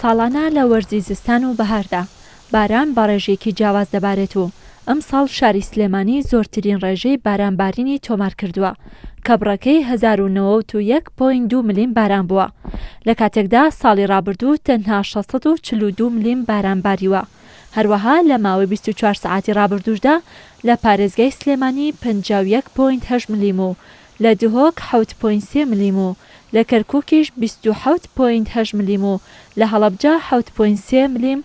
ساڵانە لە وەرزی زستان و بەهاردا باران بە ڕێژەیەکی جیاواز دەبارێت و ئەم ساڵ شاری سلێمانی زۆرترین ڕێژەی بارانبارینی تۆمار کردووە کە بڕەکەی 1991.2 ملیم باران بووە. لە کاتێکدا ساڵی ڕابردوو تەنها 642 ملیم باران باریوە. هەروەها لە ماوەی 24 سعاتی ڕابردووشدا لە پارێزگای سلێمانی 51.8 ملیم و لە دهۆک 7.3 ملیم و لە کەرکووکیش 27.8 ملیم و لە هەڵەبجە 7.3 ملیم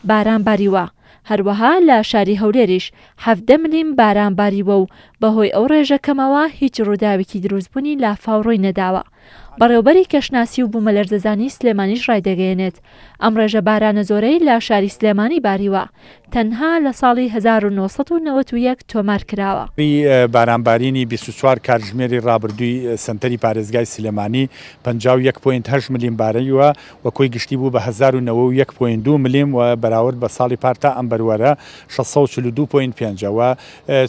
باران باریوە. هەروەها لە شاری هەولێریش 17 ملیم باران باریوە و بەهۆی ئەو ڕێژەکەمەوە هیچ ڕووداوێکی دروستبوونی لافاو ڕووی نەداوە. بەڕێوەبەری کەشناسی و بوومەلەرزەزانی سلێمانیش ڕایدەگەیەنێت ئەم ڕێژە بارانە زۆرەی لە شاری سلێمانی باریوە تەنها لە ساڵی 1991 تۆمار کراوە. بارانبارینی 24 کاتژمێری ڕابردووی سنتەری پارێزگای سلێمانی 51.8 ملیم باریوە وەکۆی گشتی بوو بە 1991.2 ملیم و بەراورد بە ساڵی پارتا ئەم بەروەرە 642.5 و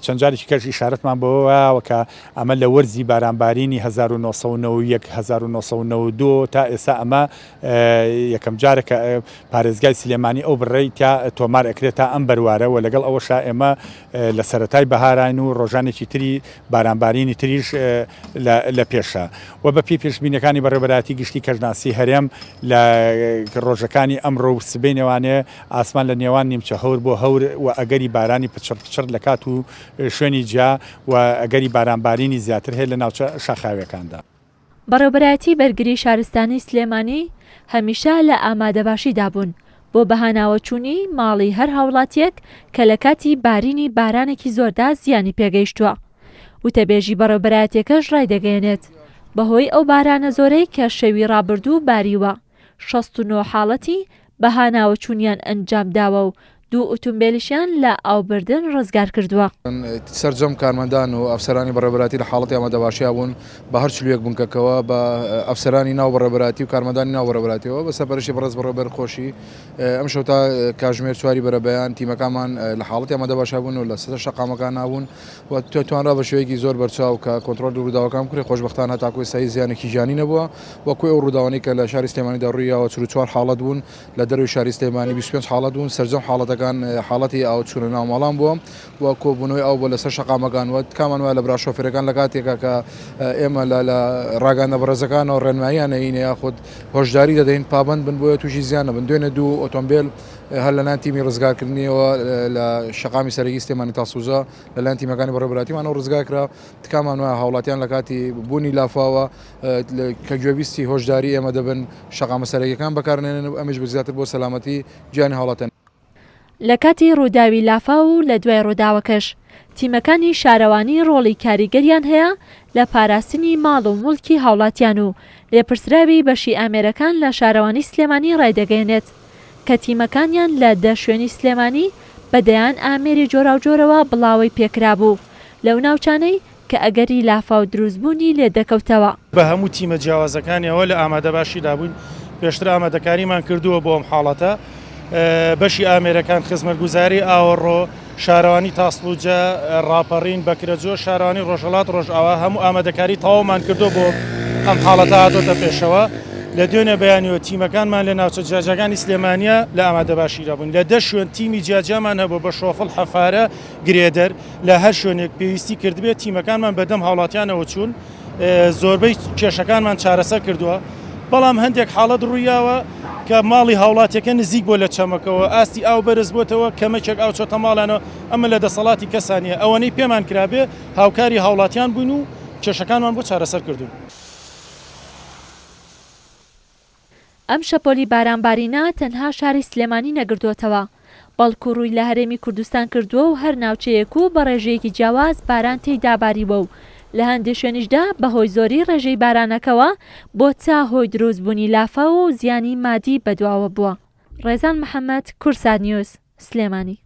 چەند جارێکی کەش ئیشارەتمان بەوە کە ئەمە لە وەرزی بارانبارینی 1992 تا ئێستا ئەمە یەکەم جارێکە پارێزگای سلێمانی ئەو بڕێی تا تۆمار ئەکرێت تا ئەم بەروارە و لەگەڵ ئەوەشا ئێمە لە سەرەتای بەهاران و ڕۆژانێکی تری بارانبارینی تریش لە پێشە و بە پێی پێشبینەکانی بەڕێوەبەراتی گشتی کەژناسی هەرێم لە ڕۆژەکانی ئەمڕۆ و سبەی نێوانێ ئاسمان لە نێوان نیمچە هەور بۆ هەور و ئەگەری بارانی پچڕ لە کات و شوێنی جیا و ئەگەری بارانبارینی زیاتر هەیە لە ناوچە شاخاویەکاندا. بەڕێوەبەراتی بەرگری شارستانی سلێمانی هەمیشە لە ئامادەباشیدا بوون بۆ بەهاناوەچوونی ماڵی هەر هاوڵاتیەک کە لە کاتی بارینی بارانێکی زۆردا زیانی پێگەیشتووە. وتەبێژی بەڕێوەبەراتیەکەش ڕایدەگەیەنێت بەهۆی ئەو بارانە زۆرەی کە شەوی ڕابردوو باریوە 69 حاڵەتی بەهاناوەچوونیان ئەنجام داوە و 2 ئۆتۆمبیلیشیان لە ئاوبردن ڕزگار کردووە. سەرجەم کارمەندان و ئەفسەرانی بەڕێوەبەراتی لە حاڵەتی ئامادەباشییا بوون بە هەر چلوویەک بوونکەکەوە بە ئەفسەرانی ناو بەڕێوەبەراتی و کارمەندانی ناو بەڕێوەبەراتیەوە بە سەپەرشی بەڕێز بەڕێوەبەر خۆشی ئەم شەو تا کاتژمێر 4 بەرەبەیان تیمەکانمان لە حاڵەتی ئامادەباشیا بوون و لە سەر شەقامەکان نابوون و توانرا بە شێوەیەکی زۆر بەرچاو کە کۆنتڕۆل ڕووداوەکان کرێ خۆشبەختانە تاکوی سەی زیانێکی ژیانی نەبووە وەکوی ئەو ڕووداوانەی کە لە شاری سلێمانیدا ڕوویەوە 44 حاڵەت بوون لە دەروی شاری سلێمانی 25 حاڵەت بوون سەرجەم حاڵەتەکان حاڵەتی ئەو چوونە ناو ماڵان بووە و کۆبوونەوەی ئەو بۆ لەسەر شەقامەکان و کامان وایە لە برا شۆفێرەکان لە کاتێکە کە ئێمە لە ڕاگەاندە بەڕێزەکانەوە ڕێنماییانە هینە یاخود هۆشداری دەدەین پابند بن بۆیە تووشی زیانە بن دوێنێ 2 ئۆتۆمبیل هەر لە لایەن تیمی ڕزگارکردنیەوە لە شەقامی سەرەکی سلێمانی تاسووزە لە لایەن تیمەکانی بەڕێوەبەراتیمان ئەو ڕزگار کرا تکامان وایە هاوڵاتیان لە کاتی بوونی لافاوە کە گوێبیستی هۆشداری ئێمە دەبن شەقامە سەرەکیەکان بەکارهێنن ئەمیش بزیاتر بۆ سەلامەتی گیانی هاوڵاتیان. لە کاتی ڕووداوی لافاو و لە دوای ڕووداوەکەش تیمەکانی شارەوانی ڕۆڵی کاریگەریان هەیە لە پاراستنی ماڵ و موڵکی هاوڵاتیان و لێپرسراوی بەشی ئامێرەکان لە شارەوانی سلێمانی ڕایدەگەیەنێت کە تیمەکانیان لە 10 شوێنی سلێمانی بەدەیان ئامێری جۆرا و جۆرەوە بڵاوی پێکرا بوو لەو ناوچانەی کە ئەگەری لافاو دروستبوونی لێ دەکەوتەوە. بە هەموو تیمە جیاوازەکانیەوە لە ئامادەباشیدا بوون پێشتر ئامادەکاریمان کردووە بۆ ئەم حاڵەتە بەشی ئامێرەکان خزمەتگوزاری ئاوەڕۆ شارەوانی تاسڵوجە ڕاپەڕین بەکرەجۆ شارەوانی ڕۆژهەڵات ڕۆژئاوا هەموو ئامادەکاری تەواومان کردو بۆ ئەم حاڵەتە هاتۆتە پێشەوە لە دوێنێ بەیانیەوە تیمەکانمان لە ناوچە جیاجەکانی سلێمانیە لە ئامادەباشیدا بوون لە 10 شوێن تیمی جیاجامان هەبوو بە شۆفڵ حەفارە گرێدەر لە هەر شوێنێک پێویستی کردبێت تیمەکانمان بەدەم هاوڵاتیانەوە چوون زۆربەی کێشەکانمان چارەسەر کردووە بەڵام هەندێک حاڵەت ڕوویاوە کە ماڵی هاوڵاتیەکە نزیک بۆ لە چەمەکەوە ئاستی ئاو بەرز بۆتەوە کەمەکێک ئاو چۆتە ماڵانەوە ئەمە لە دەسەڵاتی کەسانیە ئەوەنەی پێمان کرابێ هاوکاری هاوڵاتیان بوون و کێشەکانمان بۆ چارەسەر کردوون. ئەم شەپۆلی بارانبارینە تەنها شاری سلێمانی نەگردووەتەوە بەڵکو ڕووی لە هەرێمی کوردستان کردووە و هەر ناوچەیەک و بە ڕێژەیەکی جیاواز باران تێیدا باریوە و لە هەندێک شوێنیشدا بەهۆی زۆری ڕێژەی بارانەکەوە بۆ تا هۆی دروستبوونی لافاوە و زیانی مادی بەدواوە بووە. ڕێزان محەممەد، کورسات نیوز، سلێمانی.